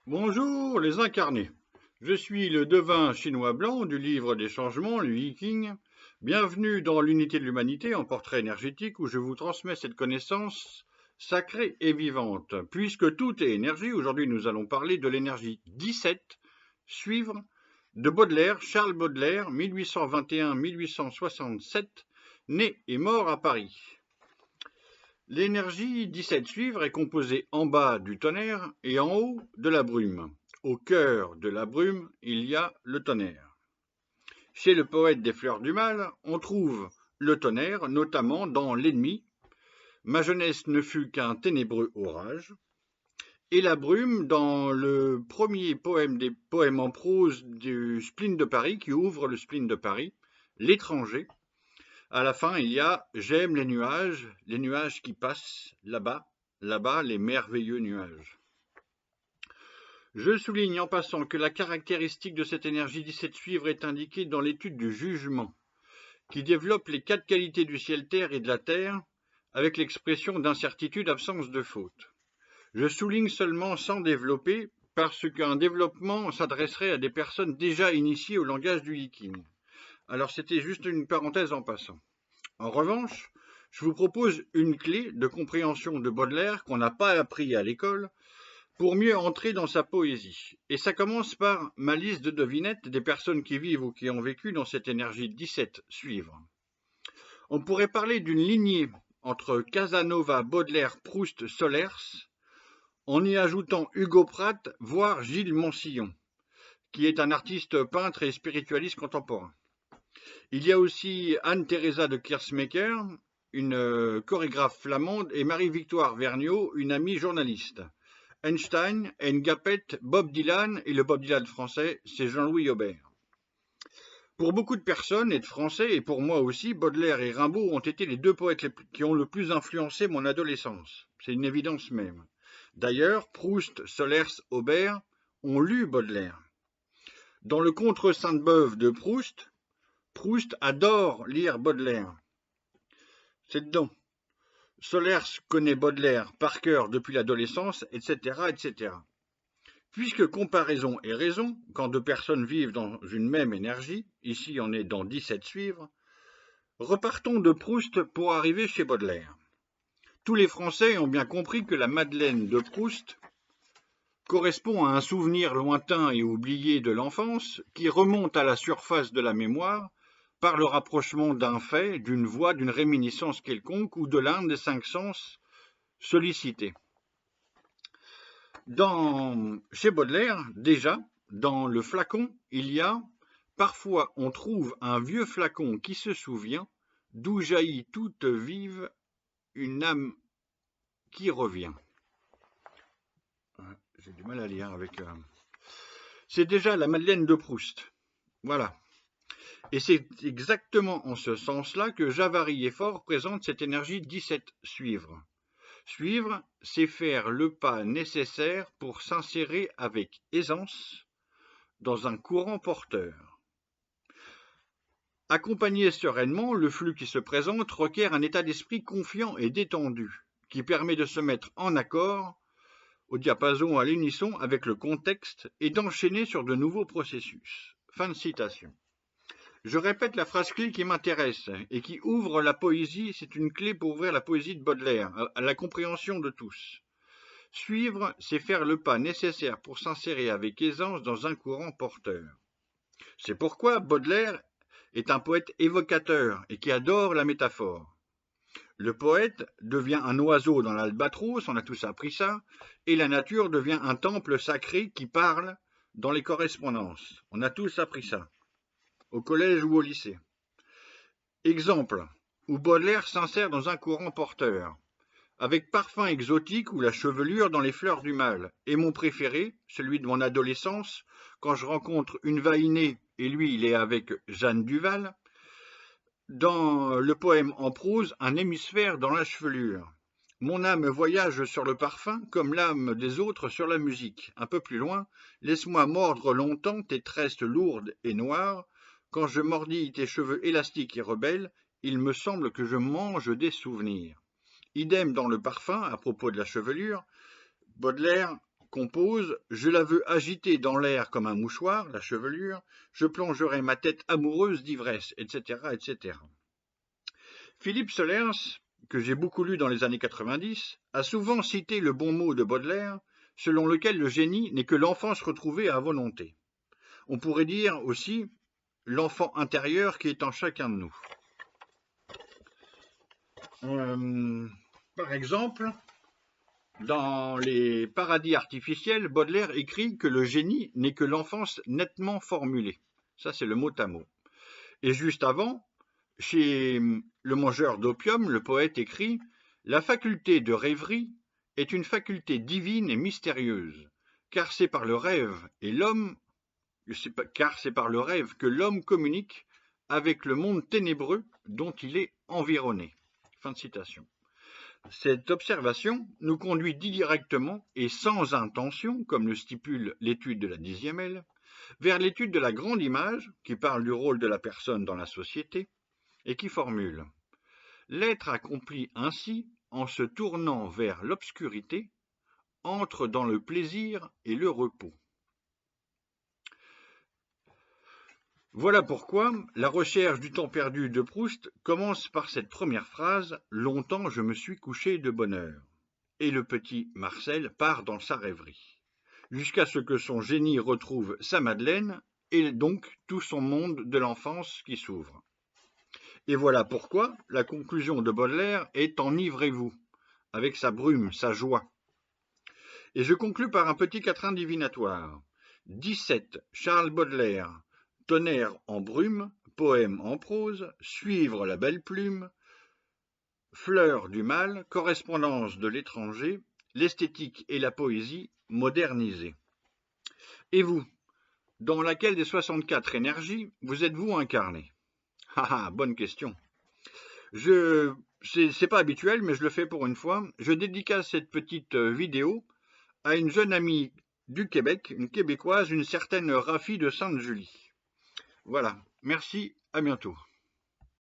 Bonjour les incarnés. Je suis le devin chinois blanc du livre des changements, le I Ching. Bienvenue dans l'unité de l'humanité en portrait énergétique où je vous transmets cette connaissance sacrée et vivante. Puisque tout est énergie, aujourd'hui nous allons parler de l'énergie 17, suivre de Baudelaire, Charles Baudelaire, 1821-1867, né et mort à Paris. L'énergie 17 suivre est composée en bas du tonnerre et en haut de la brume. Au cœur de la brume, il y a le tonnerre. Chez le poète des Fleurs du Mal, on trouve le tonnerre, notamment dans L'Ennemi. Ma jeunesse ne fut qu'un ténébreux orage. Et la brume dans le premier poème des poèmes en prose du spleen de Paris, qui ouvre le spleen de Paris, L'étranger. À la fin, il y a j'aime les nuages qui passent là-bas, là-bas, les merveilleux nuages. Je souligne en passant que la caractéristique de cette énergie 17 suivre est indiquée dans l'étude du jugement, qui développe les 4 qualités du ciel-terre et de la terre, avec l'expression d'incertitude, absence de faute. Je souligne seulement sans développer, parce qu'un développement s'adresserait à des personnes déjà initiées au langage du Yiking. Alors c'était juste une parenthèse en passant. En revanche, je vous propose une clé de compréhension de Baudelaire qu'on n'a pas appris à l'école pour mieux entrer dans sa poésie. Et ça commence par ma liste de devinettes des personnes qui vivent ou qui ont vécu dans cette énergie 17 suivre. On pourrait parler d'une lignée entre Casanova, Baudelaire, Proust, Solers, en y ajoutant Hugo Pratt, voire Gilles Mansillon, qui est un artiste peintre et spiritualiste contemporain. Il y a aussi Anne-Theresa de Keersmaeker, une chorégraphe flamande, et Marie-Victoire Vergniaud, une amie journaliste. Einstein, Ngapet, Bob Dylan, et le Bob Dylan français, c'est Jean-Louis Aubert. Pour beaucoup de personnes et de Français, et pour moi aussi, Baudelaire et Rimbaud ont été les deux poètes qui ont le plus influencé mon adolescence. C'est une évidence même. D'ailleurs, Proust, Solers, Aubert ont lu Baudelaire. Dans le Contre Sainte-Beuve de Proust adore lire Baudelaire. C'est dedans. Solers connaît Baudelaire par cœur depuis l'adolescence, etc., etc. Puisque comparaison est raison, quand deux personnes vivent dans une même énergie, ici on est dans 17 suivre, repartons de Proust pour arriver chez Baudelaire. Tous les Français ont bien compris que la Madeleine de Proust correspond à un souvenir lointain et oublié de l'enfance qui remonte à la surface de la mémoire par le rapprochement d'un fait, d'une voix, d'une réminiscence quelconque ou de l'un des 5 sens sollicités. Chez Baudelaire, déjà, dans le flacon, il y a, parfois on trouve un vieux flacon qui se souvient, d'où jaillit toute vive une âme qui revient. J'ai du mal à lire avec... C'est déjà la Madeleine de Proust. Voilà. Et c'est exactement en ce sens-là que Javary et Faure présentent cette énergie 17 suivre. Suivre, c'est faire le pas nécessaire pour s'insérer avec aisance dans un courant porteur. Accompagner sereinement le flux qui se présente requiert un état d'esprit confiant et détendu, qui permet de se mettre en accord, au diapason, à l'unisson avec le contexte et d'enchaîner sur de nouveaux processus. Fin de citation. Je répète la phrase clé qui m'intéresse et qui ouvre la poésie, c'est une clé pour ouvrir la poésie de Baudelaire, à la compréhension de tous. Suivre, c'est faire le pas nécessaire pour s'insérer avec aisance dans un courant porteur. C'est pourquoi Baudelaire est un poète évocateur et qui adore la métaphore. Le poète devient un oiseau dans l'albatros, on a tous appris ça, et la nature devient un temple sacré qui parle dans les correspondances. On a tous appris ça, au collège ou au lycée. Exemple, où Baudelaire s'insère dans un courant porteur, avec parfum exotique ou la chevelure dans les fleurs du mal, et mon préféré, celui de mon adolescence, quand je rencontre une vainée et lui il est avec Jeanne Duval, dans le poème en prose, un hémisphère dans la chevelure. Mon âme voyage sur le parfum comme l'âme des autres sur la musique. Un peu plus loin, laisse-moi mordre longtemps tes tresses lourdes et noires. Quand je mordis tes cheveux élastiques et rebelles, il me semble que je mange des souvenirs. Idem dans le parfum, à propos de la chevelure, Baudelaire compose « Je la veux agiter dans l'air comme un mouchoir, la chevelure, je plongerai ma tête amoureuse d'ivresse, etc., etc. » Philippe Solers, que j'ai beaucoup lu dans les années 90, a souvent cité le bon mot de Baudelaire, selon lequel le génie n'est que l'enfance retrouvée à volonté. On pourrait dire aussi l'enfant intérieur qui est en chacun de nous. Par exemple, dans les paradis artificiels, Baudelaire écrit que le génie n'est que l'enfance nettement formulée. Ça, c'est le mot à mot. Et juste avant, chez Le Mangeur d'opium, le poète écrit « La faculté de rêverie est une faculté divine et mystérieuse, car c'est par le rêve que l'homme communique avec le monde ténébreux dont il est environné. » Fin de citation. Cette observation nous conduit directement et sans intention, comme le stipule l'étude de la 10e L, vers l'étude de la grande image qui parle du rôle de la personne dans la société et qui formule « L'être accompli ainsi, en se tournant vers l'obscurité, entre dans le plaisir et le repos. » Voilà pourquoi la recherche du temps perdu de Proust commence par cette première phrase « Longtemps je me suis couché de bonne heure » et le petit Marcel part dans sa rêverie, jusqu'à ce que son génie retrouve sa Madeleine et donc tout son monde de l'enfance qui s'ouvre. Et voilà pourquoi la conclusion de Baudelaire est « Enivrez-vous » avec sa brume, sa joie. Et je conclus par un petit quatrain divinatoire. 17. Charles Baudelaire. Tonnerre en brume, poème en prose, suivre la belle plume, fleur du mal, correspondance de l'étranger, l'esthétique et la poésie modernisées. Et vous, dans laquelle des 64 énergies vous êtes-vous incarné? Ah, bonne question. C'est pas habituel, mais je le fais pour une fois. Je dédicace cette petite vidéo à une jeune amie du Québec, une Québécoise, une certaine Rafi de Sainte-Julie. Voilà, merci, à bientôt.